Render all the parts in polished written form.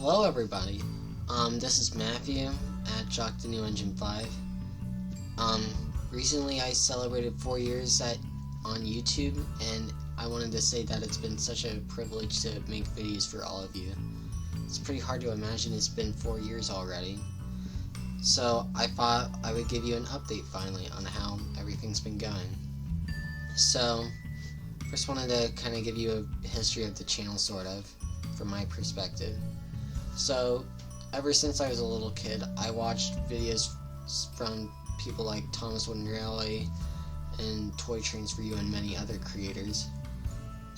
Hello everybody, this is Matthew at Jock the New Engine 5. Recently I celebrated 4 years on YouTube, and I wanted to say that it's been such a privilege to make videos for all of you. It's pretty hard to imagine it's been 4 years already. So I thought I would give you an update finally on how everything's been going. So, first wanted to kind of give you a history of the channel, sort of, from my perspective. So, ever since I was a little kid, I watched videos from people like Thomas Windrelli and Toy Trains for You and many other creators.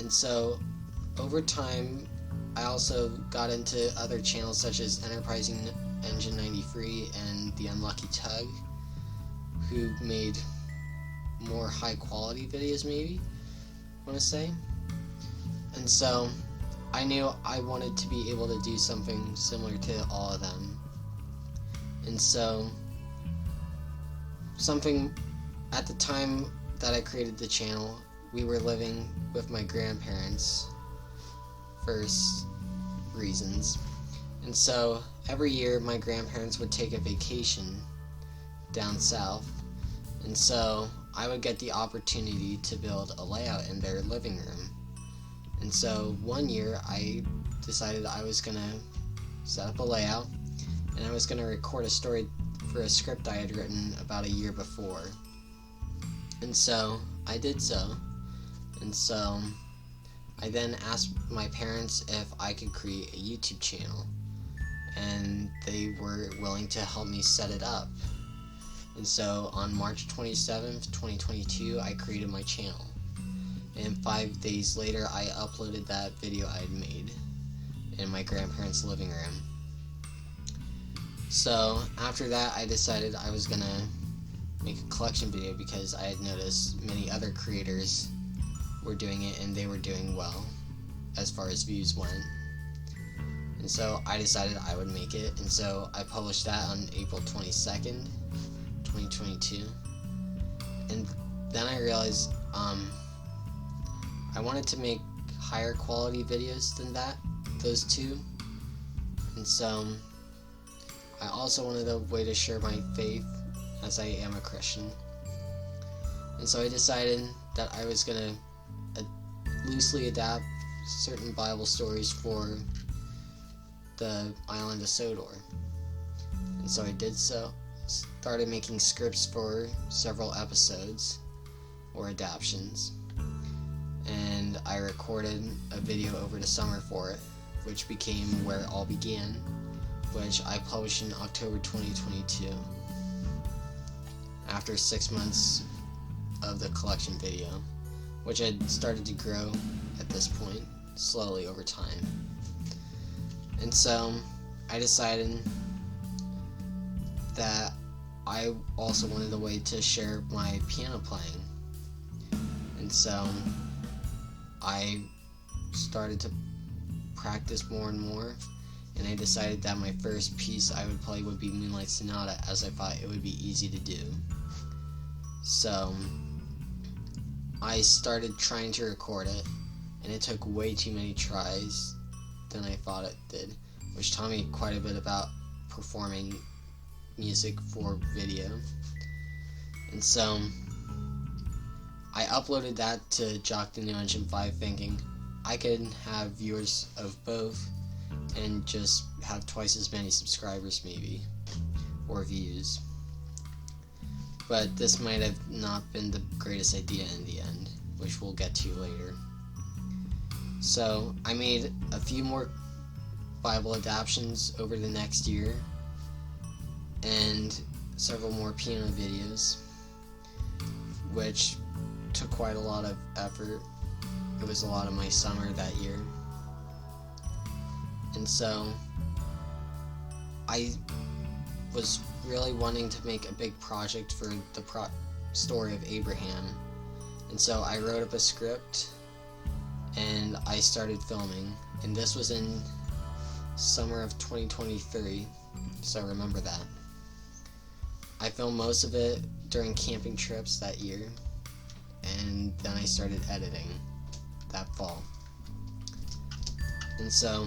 And so, over time, I also got into other channels such as Enterprising Engine 93 and The Unlucky Tug, who made more high quality videos, maybe, I want to say. And so I knew I wanted to be able to do something similar to all of them. And so something at the time that I created the channel, we were living with my grandparents for reasons. And so every year my grandparents would take a vacation down south. And so I would get the opportunity to build a layout in their living room. And so one year I decided I was going to set up a layout, and I was going to record a story for a script I had written about a year before. And so I did so. And so I then asked my parents if I could create a YouTube channel, and they were willing to help me set it up. And so on March 27th, 2022, I created my channel. And 5 days later, I uploaded that video I had made in my grandparents' living room. So after that, I decided I was gonna make a collection video because I had noticed many other creators were doing it and they were doing well as far as views went. And so I decided I would make it, and so I published that on April 22nd, 2022. And then I realized I wanted to make higher quality videos than those two. And so I also wanted a way to share my faith, as I am a Christian. And so I decided that I was going to loosely adapt certain Bible stories for the island of Sodor. And so I did so, started making scripts for several episodes or adaptions, and I recorded a video over the summer for it, which became Where It All Began, which I published in October 2022 after 6 months of the collection video, which had started to grow at this point slowly over time. And so I decided that I also wanted a way to share my piano playing. And so I started to practice more and more, and I decided that my first piece I would play would be Moonlight Sonata, as I thought it would be easy to do. So I started trying to record it, and it took way too many tries than I thought it did, which taught me quite a bit about performing music for video. And so I uploaded that to Jock the New Engine 5 thinking I could have viewers of both and just have twice as many subscribers maybe, or views. But this might have not been the greatest idea in the end, which we'll get to later. So I made a few more Bible adaptions over the next year, and several more piano videos, which took quite a lot of effort. It was a lot of my summer that year. And so I was really wanting to make a big project for the story of Abraham. And so I wrote up a script and I started filming. And this was in summer of 2023, so remember that. I filmed most of it during camping trips that year, and then I started editing that fall. And so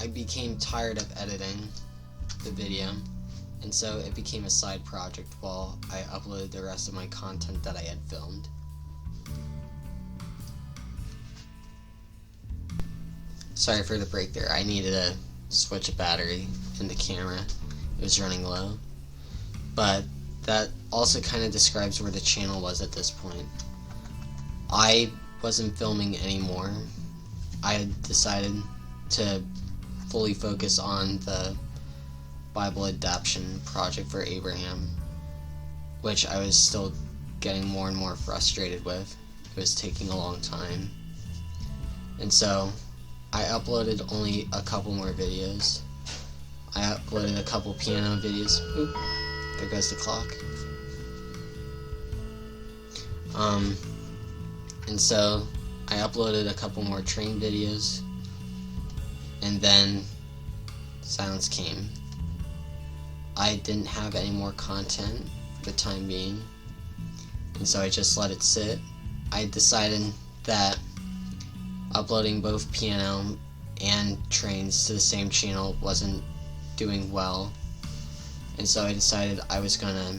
I became tired of editing the video, and so it became a side project while I uploaded the rest of my content that I had filmed. Sorry for the break there. I needed to switch a battery in the camera. It was running low. But that also kind of describes where the channel was at this point. I wasn't filming anymore. I had decided to fully focus on the Bible adaptation project for Abraham, which I was still getting more and more frustrated with. It was taking a long time. And so I uploaded only a couple more videos. I uploaded a couple piano videos. Oop, there goes the clock. And so I uploaded a couple more train videos, and then silence came. I didn't have any more content for the time being, and so I just let it sit. I decided that uploading both piano and trains to the same channel wasn't doing well, and so I decided I was gonna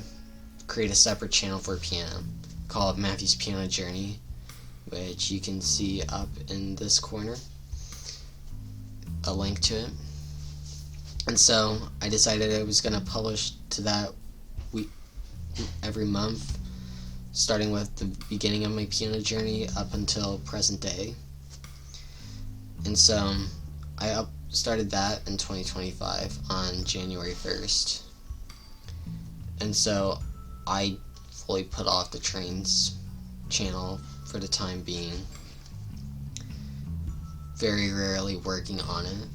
create a separate channel for piano called Matthew's Piano Journey, which you can see up in this corner, a link to it. And so I decided I was gonna publish to that week every month, starting with the beginning of my piano journey up until present day. And so I started that in 2025 on January 1st. And so I fully put off the trains channel for the time being, very rarely working on it.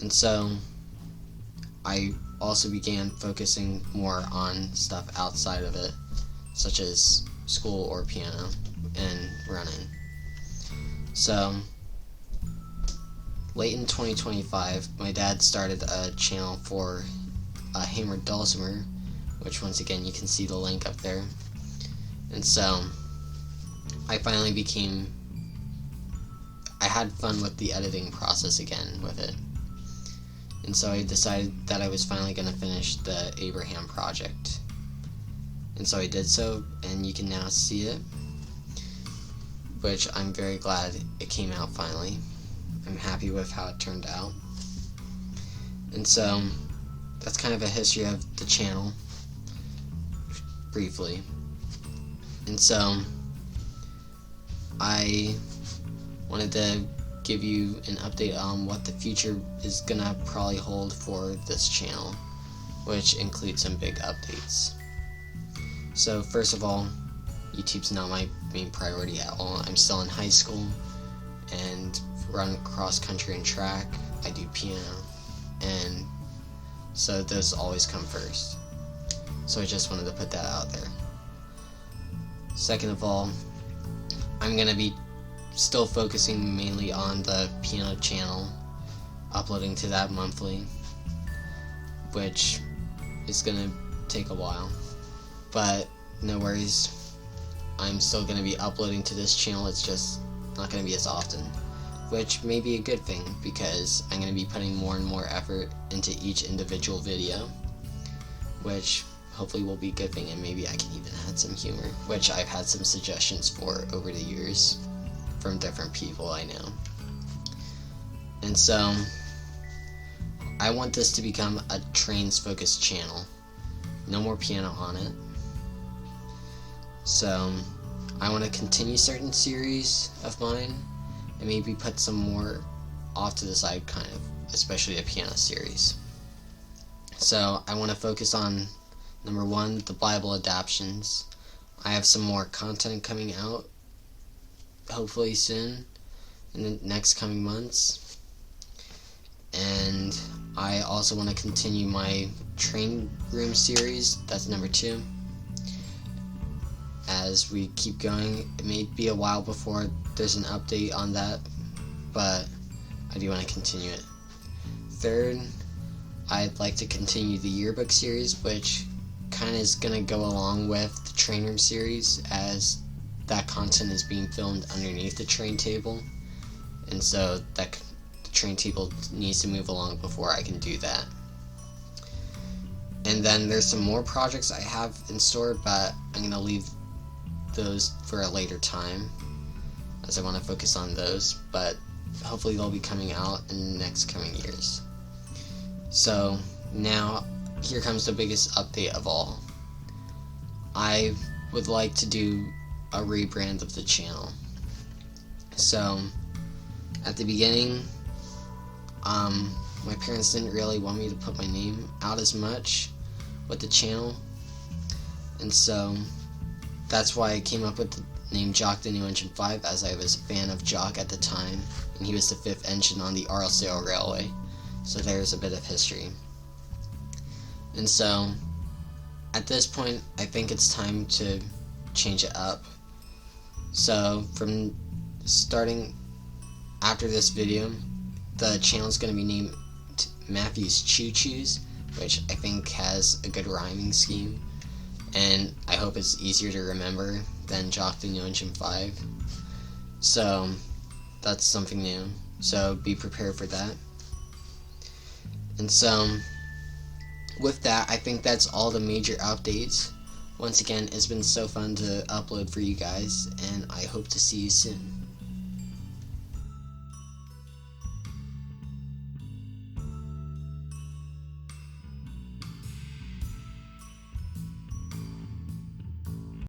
And so I also began focusing more on stuff outside of it, such as school or piano and running. So late in 2025, my dad started a channel for Hamer Dulcimer, which once again you can see the link up there. And so I finally I had fun with the editing process again with it. And so I decided that I was finally going to finish the Abraham project. And so I did so, and you can now see it, which I'm very glad it came out finally. I'm happy with how it turned out. And so that's kind of a history of the channel, briefly. And so I wanted to give you an update on what the future is gonna probably hold for this channel, which includes some big updates. So first of all, YouTube's not my main priority at all. I'm still in high school and run cross country and track. I do piano, and so those always come first. So I just wanted to put that out there. Second of all, I'm gonna be still focusing mainly on the piano channel, uploading to that monthly, which is gonna take a while, but no worries. I'm still gonna be uploading to this channel. It's just not gonna be as often, which may be a good thing because I'm gonna be putting more and more effort into each individual video, which hopefully will be a good thing, and maybe I can even add some humor, which I've had some suggestions for over the years from different people I know. And so I want this to become a trains focused channel. No more piano on it. So I want to continue certain series of mine and maybe put some more off to the side, kind of, especially a piano series. So I want to focus on number one, the Bible adaptions. I have some more content coming out, hopefully soon, in the next coming months. And I also want to continue my train room series. That's number two. As we keep going, it may be a while before there's an update on that, but I do want to continue it. Third, I'd like to continue the yearbook series, which kind of is going to go along with the train room series, as that content is being filmed underneath the train table, and so that the train table needs to move along before I can do that. And then there's some more projects I have in store, but I'm going to leave those for a later time, as I want to focus on those, but hopefully they'll be coming out in the next coming years. So now, here comes the biggest update of all. I would like to do a rebrand of the channel. So, at the beginning, my parents didn't really want me to put my name out as much with the channel, and so that's why I came up with the name Jock the New Engine 5, as I was a fan of Jock at the time, and he was the 5th engine on the Arlesdale Railway, so there's a bit of history. And so, at this point, I think it's time to change it up. So, from starting after this video, the channel is going to be named Matthew's Choo Choos, which I think has a good rhyming scheme, and I hope it's easier to remember than Jock the New Engine 5. So, that's something new. So, be prepared for that. And so, with that, I think that's all the major updates. Once again, it's been so fun to upload for you guys, and I hope to see you soon.